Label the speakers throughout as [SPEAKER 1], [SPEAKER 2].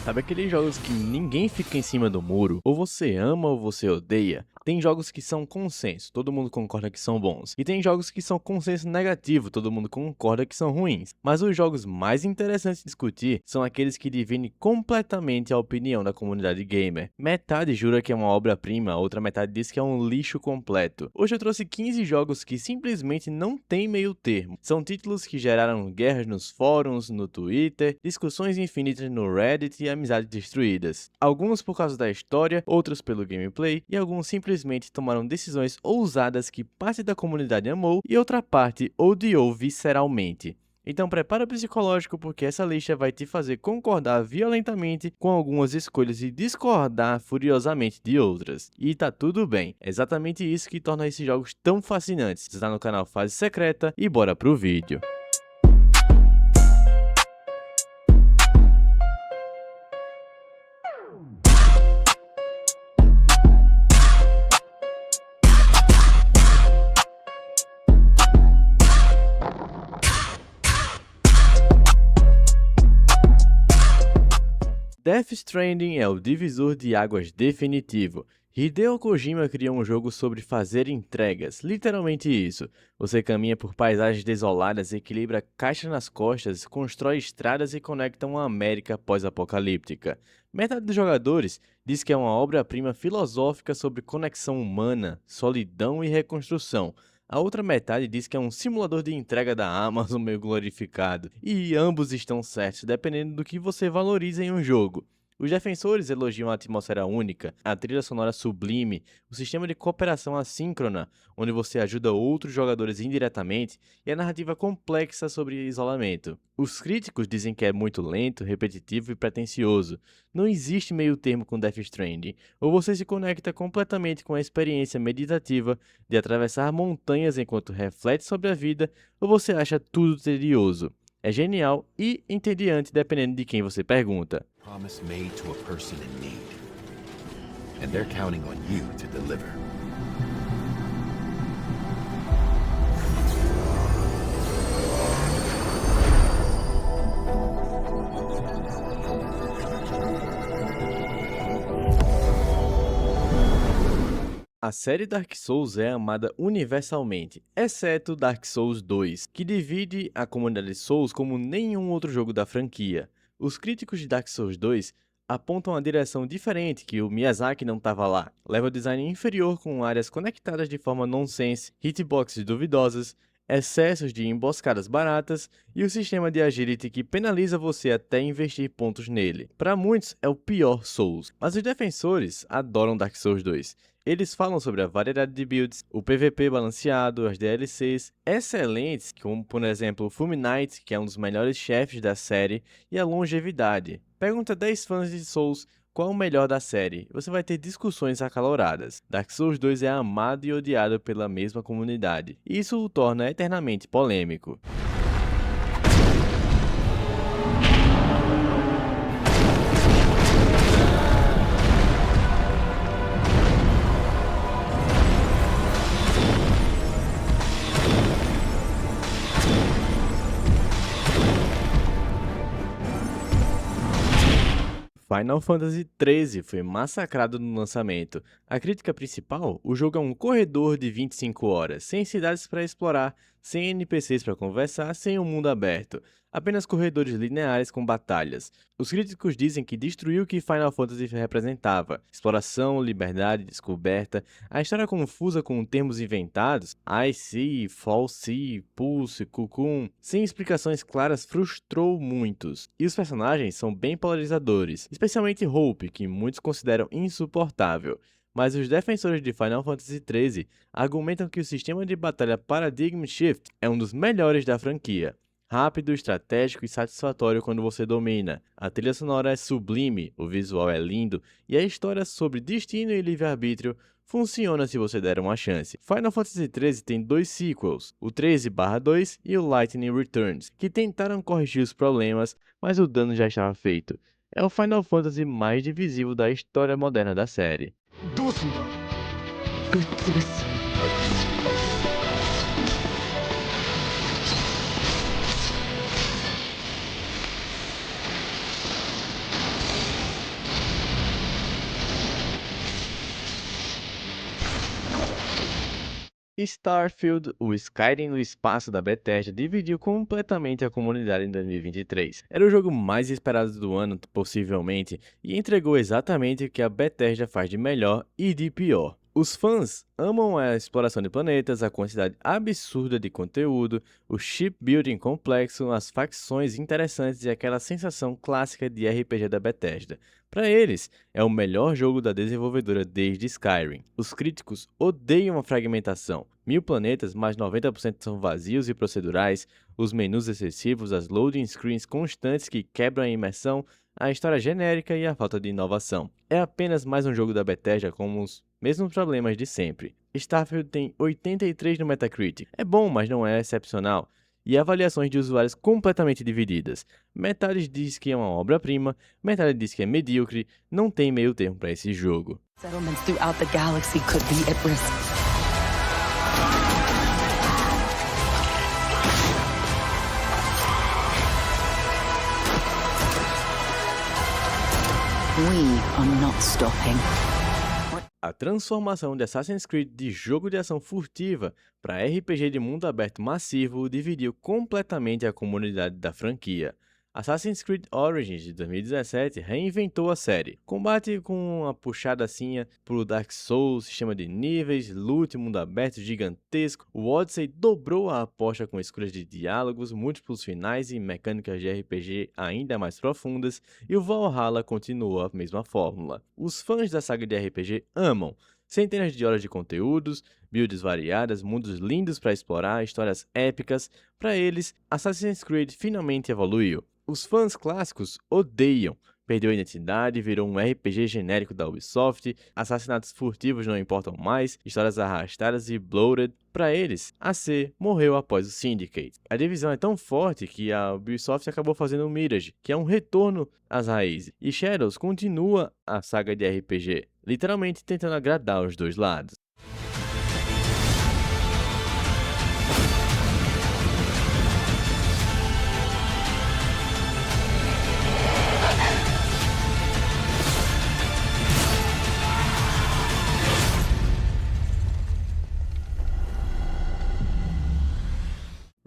[SPEAKER 1] Sabe aqueles jogos que ninguém fica em cima do muro? Ou você ama ou você odeia? Tem jogos que são consenso, todo mundo concorda que são bons. E tem jogos que são consenso negativo, todo mundo concorda que são ruins. Mas os jogos mais interessantes de discutir são aqueles que dividem completamente a opinião da comunidade gamer. Metade jura que é uma obra-prima, a outra metade diz que é um lixo completo. Hoje eu trouxe 15 jogos que simplesmente não tem meio termo. São títulos que geraram guerras nos fóruns, no Twitter, discussões infinitas no Reddit e amizades destruídas. Alguns por causa da história, outros pelo gameplay e alguns simplesmente tomaram decisões ousadas que parte da comunidade amou e outra parte odiou visceralmente. Então prepara o psicológico porque essa lista vai te fazer concordar violentamente com algumas escolhas e discordar furiosamente de outras. E tá tudo bem, é exatamente isso que torna esses jogos tão fascinantes. Você tá no canal Fase Secreta e bora pro vídeo. Death Stranding é o divisor de águas definitivo. Hideo Kojima criou um jogo sobre fazer entregas, literalmente isso. Você caminha por paisagens desoladas, equilibra caixas nas costas, constrói estradas e conecta uma América pós-apocalíptica. Metade dos jogadores diz que é uma obra-prima filosófica sobre conexão humana, solidão e reconstrução. A outra metade diz que é um simulador de entrega da Amazon meio glorificado, e ambos estão certos, dependendo do que você valoriza em um jogo. Os defensores elogiam a atmosfera única, a trilha sonora sublime, o sistema de cooperação assíncrona, onde você ajuda outros jogadores indiretamente, e a narrativa complexa sobre isolamento. Os críticos dizem que é muito lento, repetitivo e pretensioso. Não existe meio termo com Death Stranding, ou você se conecta completamente com a experiência meditativa de atravessar montanhas enquanto reflete sobre a vida, ou você acha tudo tedioso. É genial e entediante dependendo de quem você pergunta.
[SPEAKER 2] Promise made to a person in need, and they're counting on you to deliver.
[SPEAKER 1] A série Dark Souls é amada universalmente, exceto Dark Souls 2, que divide a comunidade Souls como nenhum outro jogo da franquia. Os críticos de Dark Souls 2 apontam a direção diferente que o Miyazaki não estava lá. Level design inferior com áreas conectadas de forma nonsense, hitboxes duvidosas, excessos de emboscadas baratas e o sistema de agility que penaliza você até investir pontos nele. Para muitos é o pior Souls, mas os defensores adoram Dark Souls 2. Eles falam sobre a variedade de builds, o PVP balanceado, as DLCs excelentes, como por exemplo o Fulminate, que é um dos melhores chefes da série, e a longevidade. Pergunta 10 fãs de Souls qual o melhor da série. Você vai ter discussões acaloradas. Dark Souls 2 é amado e odiado pela mesma comunidade, e isso o torna eternamente polêmico. Final Fantasy XIII foi massacrado no lançamento. A crítica principal? O jogo é um corredor de 25 horas, sem cidades para explorar, sem NPCs para conversar, sem um mundo aberto. Apenas corredores lineares com batalhas. Os críticos dizem que destruiu o que Final Fantasy representava. Exploração, liberdade, descoberta, a história confusa com termos inventados, I-See, Fall-See, Pulse, Cocoon, sem explicações claras frustrou muitos. E os personagens são bem polarizadores, especialmente Hope, que muitos consideram insuportável. Mas os defensores de Final Fantasy XIII argumentam que o sistema de batalha Paradigm Shift é um dos melhores da franquia. Rápido, estratégico e satisfatório quando você domina. A trilha sonora é sublime, o visual é lindo e a história sobre destino e livre-arbítrio funciona se você der uma chance. Final Fantasy XIII tem dois sequels, o 13/2 e o Lightning Returns, que tentaram corrigir os problemas, mas o dano já estava feito. É o Final Fantasy mais divisivo da história moderna da série.
[SPEAKER 3] どうすんだぶっ潰す
[SPEAKER 1] Starfield, o Skyrim no espaço da Bethesda, dividiu completamente a comunidade em 2023. Era o jogo mais esperado do ano, possivelmente, e entregou exatamente o que a Bethesda faz de melhor e de pior. Os fãs amam a exploração de planetas, a quantidade absurda de conteúdo, o shipbuilding complexo, as facções interessantes e aquela sensação clássica de RPG da Bethesda. Para eles, é o melhor jogo da desenvolvedora desde Skyrim. Os críticos odeiam a fragmentação. 1000 planetas, mas 90% são vazios e procedurais, os menus excessivos, as loading screens constantes que quebram a imersão, a história genérica e a falta de inovação. É apenas mais um jogo da Bethesda com os mesmos problemas de sempre. Starfield tem 83 no Metacritic. É bom, mas não é excepcional. E avaliações de usuários completamente divididas. Metade diz que é uma obra-prima, metade diz que é medíocre, não tem meio termo para esse jogo.
[SPEAKER 3] Settlements throughout the galaxy could be at risk. We are not stopping.
[SPEAKER 1] A transformação de Assassin's Creed de jogo de ação furtiva para RPG de mundo aberto massivo dividiu completamente a comunidade da franquia. Assassin's Creed Origins de 2017 reinventou a série. Combate com uma puxadacinha pro Dark Souls, sistema de níveis, loot, mundo aberto gigantesco. O Odyssey dobrou a aposta com escolhas de diálogos, múltiplos finais e mecânicas de RPG ainda mais profundas, e o Valhalla continuou a mesma fórmula. Os fãs da saga de RPG amam. Centenas de horas de conteúdos, builds variadas, mundos lindos para explorar, histórias épicas. Para eles, Assassin's Creed finalmente evoluiu. Os fãs clássicos odeiam. Perdeu a identidade, virou um RPG genérico da Ubisoft, assassinatos furtivos não importam mais, histórias arrastadas e bloated. Para eles, AC morreu após o Syndicate. A divisão é tão forte que a Ubisoft acabou fazendo o Mirage, que é um retorno às raízes, e Shadows continua a saga de RPG, literalmente tentando agradar os dois lados.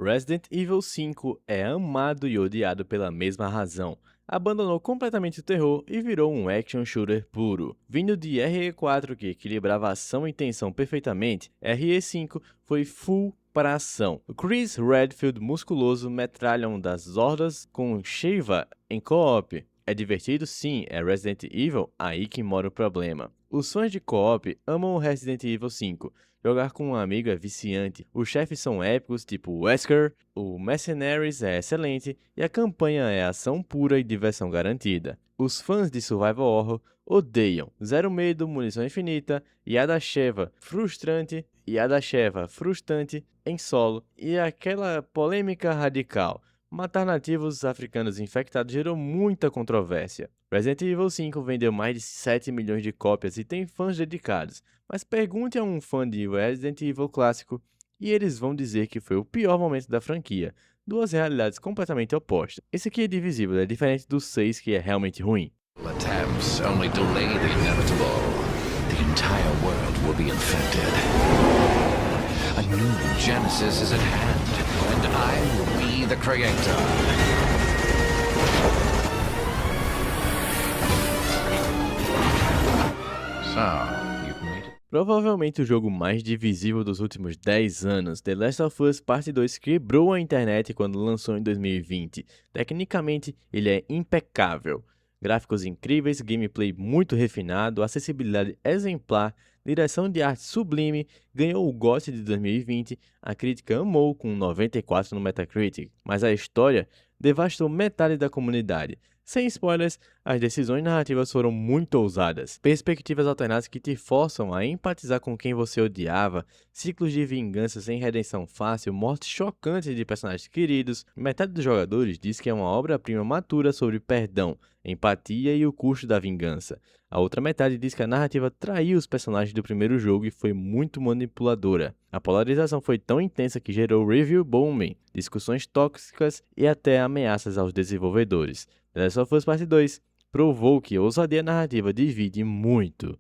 [SPEAKER 1] Resident Evil 5 é amado e odiado pela mesma razão. Abandonou completamente o terror e virou um action shooter puro. Vindo de RE4, que equilibrava ação e tensão perfeitamente, RE5 foi full para ação. O Chris Redfield musculoso metralha um das hordas com Shiva em co-op. É divertido? Sim, é Resident Evil, aí que mora o problema. Os fãs de co-op amam o Resident Evil 5. Jogar com um amigo é viciante, os chefes são épicos, tipo Wesker, o Mercenaries é excelente e a campanha é ação pura e diversão garantida. Os fãs de Survival Horror odeiam Zero Medo, Munição Infinita, Yada Sheva frustrante em solo e aquela polêmica radical. Matar nativos africanos infectados gerou muita controvérsia. Resident Evil 5 vendeu mais de 7 milhões de cópias e tem fãs dedicados, mas pergunte a um fã de Resident Evil clássico e eles vão dizer que foi o pior momento da franquia. Duas realidades completamente opostas. Esse aqui é divisível, é diferente do 6 que é realmente ruim.
[SPEAKER 2] Attempts only delay the inevitable. The entire world will be infected. A new Genesis is at hand, and I will be the creator.
[SPEAKER 1] Provavelmente o jogo mais divisível dos últimos 10 anos, The Last of Us Parte 2 quebrou a internet quando lançou em 2020. Tecnicamente, ele é impecável. Gráficos incríveis, gameplay muito refinado, acessibilidade exemplar, direção de arte sublime, ganhou o GOTY de 2020, a crítica amou com 94 no Metacritic, mas a história devastou metade da comunidade. Sem spoilers, as decisões narrativas foram muito ousadas. Perspectivas alternadas que te forçam a empatizar com quem você odiava, ciclos de vingança sem redenção fácil, mortes chocantes de personagens queridos. Metade dos jogadores diz que é uma obra-prima matura sobre perdão, empatia e o custo da vingança. A outra metade diz que a narrativa traiu os personagens do primeiro jogo e foi muito manipuladora. A polarização foi tão intensa que gerou review bombing, discussões tóxicas e até ameaças aos desenvolvedores. The Last of Us Parte 2 provou que a ousadia narrativa divide muito.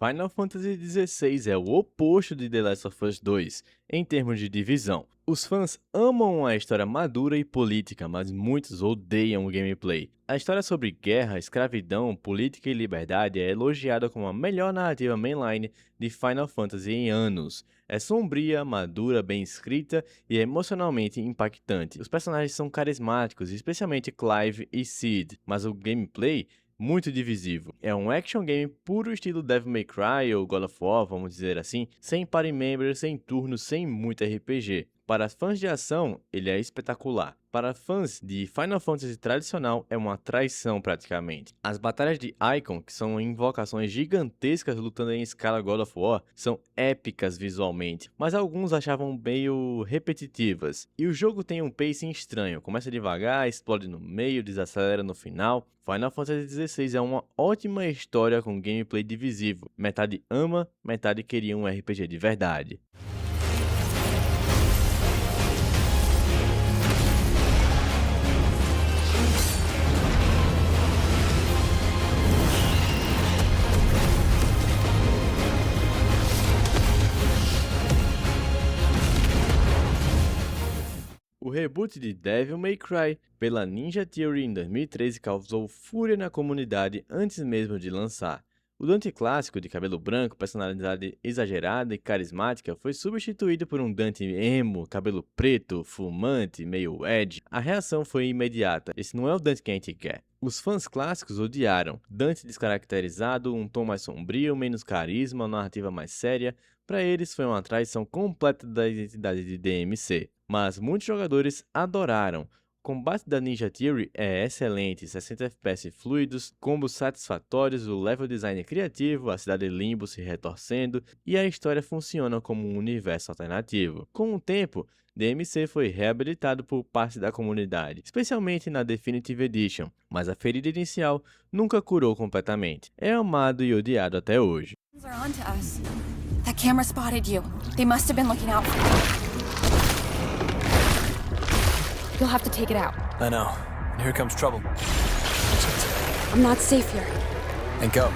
[SPEAKER 1] Final Fantasy XVI é o oposto de The Last of Us 2, em termos de divisão. Os fãs amam a história madura e política, mas muitos odeiam o gameplay. A história sobre guerra, escravidão, política e liberdade é elogiada como a melhor narrativa mainline de Final Fantasy em anos. É sombria, madura, bem escrita e emocionalmente impactante. Os personagens são carismáticos, especialmente Clive e Cid, mas o gameplay muito divisivo. É um action game puro estilo Devil May Cry ou God of War, vamos dizer assim, sem party members, sem turnos, sem muito RPG. Para fãs de ação, ele é espetacular. Para fãs de Final Fantasy tradicional, é uma traição praticamente. As batalhas de Icon, que são invocações gigantescas lutando em escala God of War, são épicas visualmente, mas alguns achavam meio repetitivas. E o jogo tem um pacing estranho, começa devagar, explode no meio, desacelera no final. Final Fantasy XVI é uma ótima história com gameplay divisivo. Metade ama, metade queria um RPG de verdade. O reboot de Devil May Cry pela Ninja Theory em 2013 causou fúria na comunidade antes mesmo de lançar. O Dante clássico de cabelo branco, personalidade exagerada e carismática foi substituído por um Dante emo, cabelo preto, fumante, meio edgy. A reação foi imediata. Esse não é o Dante que a gente quer. Os fãs clássicos odiaram. Dante descaracterizado, um tom mais sombrio, menos carisma, uma narrativa mais séria. Para eles foi uma traição completa da identidade de DMC. Mas muitos jogadores adoraram. O combate da Ninja Theory é excelente, 60 FPS fluidos, combos satisfatórios, o level design criativo, a cidade Limbo se retorcendo e a história funciona como um universo alternativo. Com o tempo, DMC foi reabilitado por parte da comunidade, especialmente na Definitive Edition, mas a ferida inicial nunca curou completamente. É amado e odiado até hoje.
[SPEAKER 4] They're onto us. That camera spotted you. They must have been looking out for you. You'll have to take it out.
[SPEAKER 5] I know. Here comes trouble.
[SPEAKER 4] I'm not safe here.
[SPEAKER 5] And go.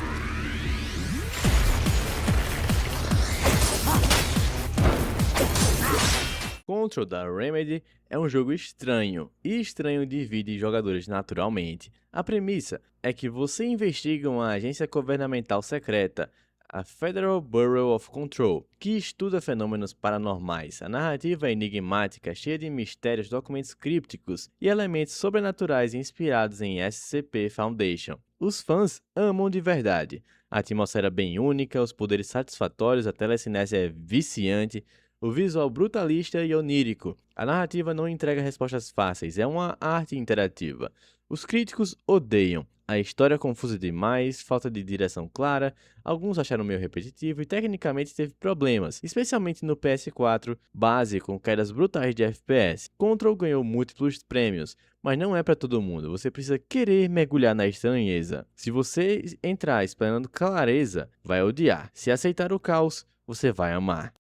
[SPEAKER 1] Control da Remedy é um jogo estranho, e estranho divide jogadores naturalmente. A premissa é que você investiga uma agência governamental secreta, a Federal Bureau of Control, que estuda fenômenos paranormais. A narrativa é enigmática, cheia de mistérios, documentos crípticos e elementos sobrenaturais inspirados em SCP Foundation. Os fãs amam de verdade. A atmosfera bem única, os poderes satisfatórios, a telecinese é viciante, o visual brutalista e onírico. A narrativa não entrega respostas fáceis, é uma arte interativa. Os críticos odeiam. A história é confusa demais, falta de direção clara, alguns acharam meio repetitivo e tecnicamente teve problemas, especialmente no PS4 base com quedas brutais de FPS. Control ganhou múltiplos prêmios, mas não é para todo mundo, você precisa querer mergulhar na estranheza. Se você entrar esperando clareza, vai odiar. Se aceitar o caos, você vai amar.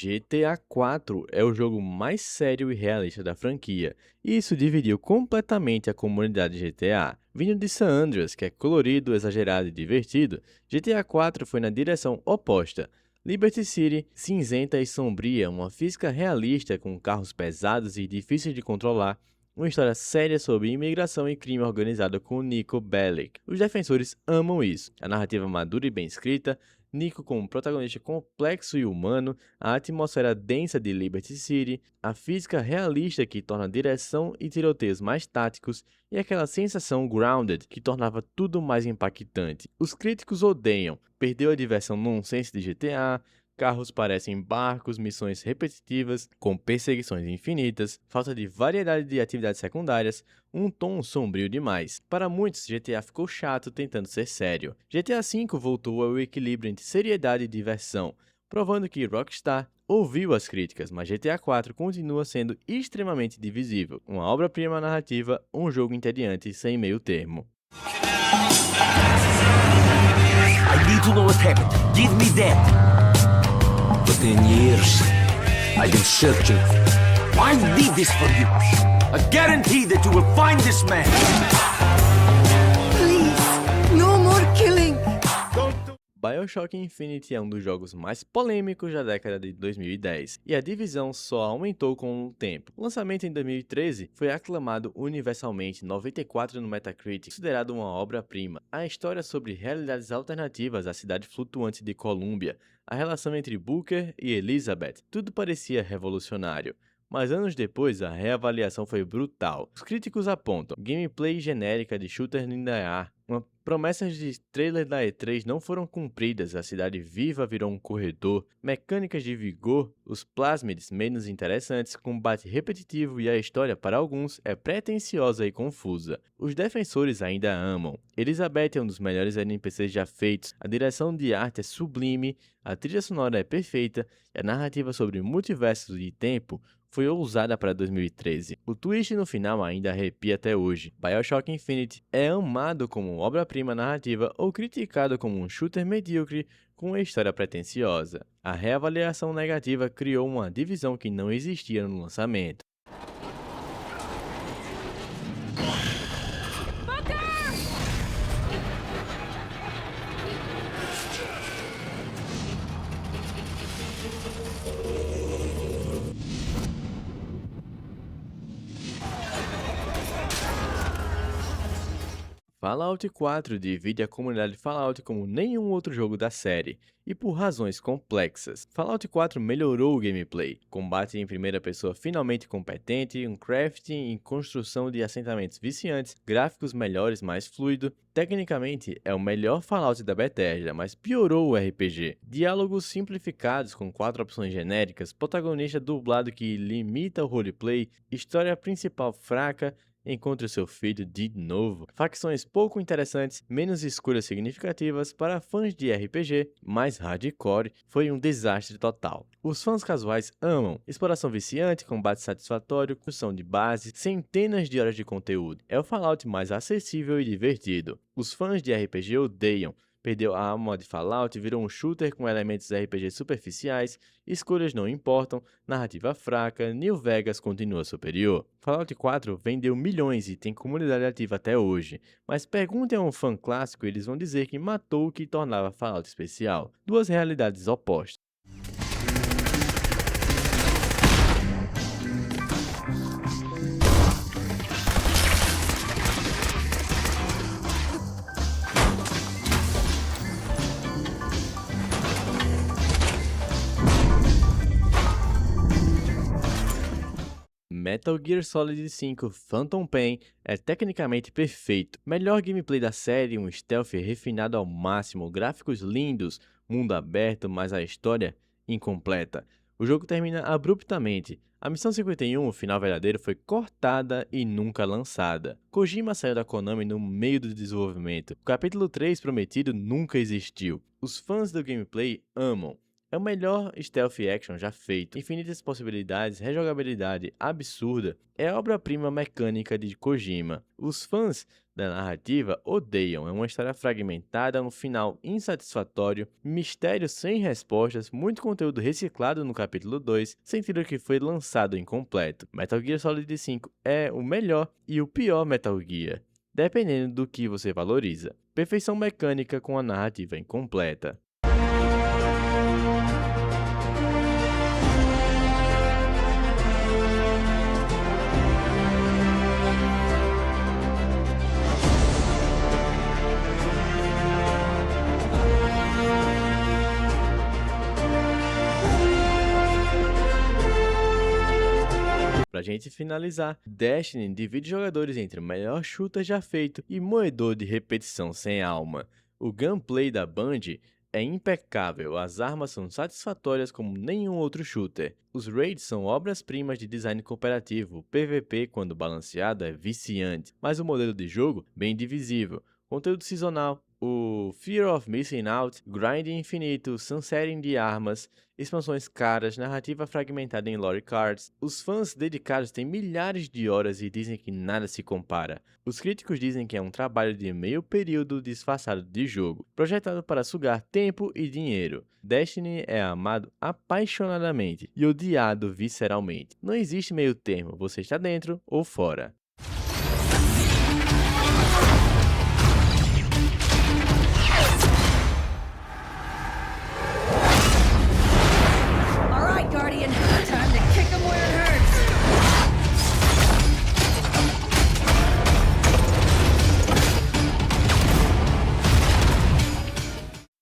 [SPEAKER 1] GTA IV é o jogo mais sério e realista da franquia, e isso dividiu completamente a comunidade GTA. Vindo de San Andreas, que é colorido, exagerado e divertido, GTA IV foi na direção oposta. Liberty City, cinzenta e sombria, uma física realista com carros pesados e difíceis de controlar, uma história séria sobre imigração e crime organizado com Niko Bellic. Os defensores amam isso. A narrativa madura e bem escrita, Niko como um protagonista complexo e humano, a atmosfera densa de Liberty City, a física realista que torna direção e tiroteios mais táticos e aquela sensação grounded que tornava tudo mais impactante. Os críticos odeiam, perdeu a diversão nonsense de GTA, carros parecem barcos, missões repetitivas, com perseguições infinitas, falta de variedade de atividades secundárias, um tom sombrio demais. Para muitos, GTA ficou chato tentando ser sério. GTA V voltou ao equilíbrio entre seriedade e diversão, provando que Rockstar ouviu as críticas, mas GTA IV continua sendo extremamente divisível. Uma obra-prima narrativa, um jogo entediante sem meio termo.
[SPEAKER 6] I need to know what happened. Give me that. For 10 years, I've been searching. I did this for you. I guarantee that you will find this man.
[SPEAKER 7] Please, no more killing.
[SPEAKER 1] BioShock Infinite é um dos jogos mais polêmicos da década de 2010, e a divisão só aumentou com o tempo. O lançamento em 2013 foi aclamado universalmente 94 no Metacritic, considerado uma obra-prima. A história sobre realidades alternativas à cidade flutuante de Columbia, a relação entre Booker e Elizabeth, tudo parecia revolucionário. Mas anos depois, a reavaliação foi brutal. Os críticos apontam gameplay genérica de shooter linear, promessas de trailer da E3 não foram cumpridas, a cidade viva virou um corredor, mecânicas de vigor, os plasmids menos interessantes, combate repetitivo e a história, para alguns, é pretensiosa e confusa. Os defensores ainda amam. Elizabeth é um dos melhores NPCs já feitos, a direção de arte é sublime, a trilha sonora é perfeita e a narrativa sobre multiversos e tempo foi ousada para 2013. O twist no final ainda arrepia até hoje. BioShock Infinite é amado como obra-prima narrativa ou criticado como um shooter medíocre com uma história pretensiosa. A reavaliação negativa criou uma divisão que não existia no lançamento. Fallout 4 divide a comunidade Fallout como nenhum outro jogo da série, e por razões complexas. Fallout 4 melhorou o gameplay, combate em primeira pessoa finalmente competente, um crafting e construção de assentamentos viciantes, gráficos melhores, mais fluido. Tecnicamente, é o melhor Fallout da Bethesda, mas piorou o RPG. Diálogos simplificados com 4 opções genéricas, protagonista dublado que limita o roleplay, história principal fraca, encontre seu filho de novo. Facções pouco interessantes, menos escolhas significativas para fãs de RPG, mais hardcore, foi um desastre total. Os fãs casuais amam. Exploração viciante, combate satisfatório, construção de base, centenas de horas de conteúdo. É o Fallout mais acessível e divertido. Os fãs de RPG odeiam. Perdeu a alma de Fallout, virou um shooter com elementos RPG superficiais, escolhas não importam, narrativa fraca, New Vegas continua superior. Fallout 4 vendeu milhões e tem comunidade ativa até hoje, mas perguntem a um fã clássico e eles vão dizer que matou o que tornava Fallout especial. Duas realidades opostas. Metal Gear Solid 5 Phantom Pain é tecnicamente perfeito. Melhor gameplay da série, um stealth refinado ao máximo, gráficos lindos, mundo aberto, mas a história incompleta. O jogo termina abruptamente. A missão 51, o final verdadeiro, foi cortada e nunca lançada. Kojima saiu da Konami no meio do desenvolvimento. O capítulo 3 prometido nunca existiu. Os fãs do gameplay amam. É o melhor stealth action já feito, infinitas possibilidades, rejogabilidade absurda, é a obra-prima mecânica de Kojima. Os fãs da narrativa odeiam, é uma história fragmentada, um final insatisfatório, mistério sem respostas, muito conteúdo reciclado no capítulo 2, sentido que foi lançado incompleto. Metal Gear Solid 5 é o melhor e o pior Metal Gear, dependendo do que você valoriza. Perfeição mecânica com a narrativa incompleta. Pra gente finalizar, Destiny divide jogadores entre o melhor shooter já feito e moedor de repetição sem alma. O gameplay da Band é impecável, as armas são satisfatórias como nenhum outro shooter. Os raids são obras-primas de design cooperativo, o PVP quando balanceado é viciante, mas o modelo de jogo bem divisível. Conteúdo sazonal, O Fear of Missing Out, grind infinito, sunsetting de armas, expansões caras, narrativa fragmentada em lore cards. Os fãs dedicados têm milhares de horas e dizem que nada se compara. Os críticos dizem que é um trabalho de meio período disfarçado de jogo, projetado para sugar tempo e dinheiro. Destiny é amado apaixonadamente e odiado visceralmente. Não existe meio termo, você está dentro ou fora.
[SPEAKER 7] All right, Guardian. Time to kick him where it hurts.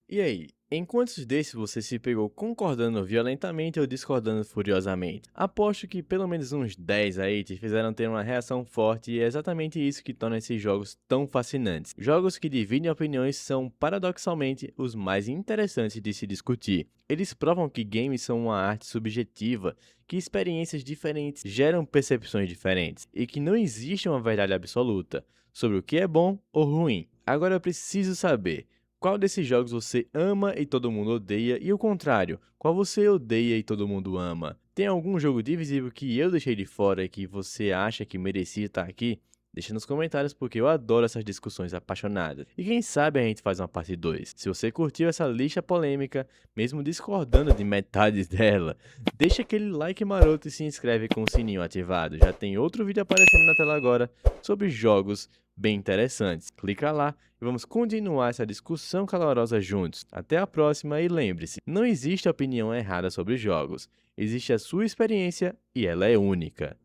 [SPEAKER 1] E aí, em quantos desses você se pegou concordando violentamente ou discordando furiosamente? Aposto que pelo menos uns 10 aí te fizeram ter uma reação forte e é exatamente isso que torna esses jogos tão fascinantes. Jogos que dividem opiniões são, paradoxalmente, os mais interessantes de se discutir. Eles provam que games são uma arte subjetiva, que experiências diferentes geram percepções diferentes e que não existe uma verdade absoluta sobre o que é bom ou ruim. Agora eu preciso saber: qual desses jogos você ama e todo mundo odeia, e o contrário, qual você odeia e todo mundo ama? Tem algum jogo divisível que eu deixei de fora e que você acha que merecia estar aqui? Deixa nos comentários porque eu adoro essas discussões apaixonadas. E quem sabe a gente faz uma parte 2. Se você curtiu essa lista polêmica, mesmo discordando de metade dela, deixa aquele like maroto e se inscreve com o sininho ativado. Já tem outro vídeo aparecendo na tela agora sobre jogos bem interessantes. Clica lá e vamos continuar essa discussão calorosa juntos. Até a próxima e lembre-se, não existe opinião errada sobre jogos. Existe a sua experiência e ela é única.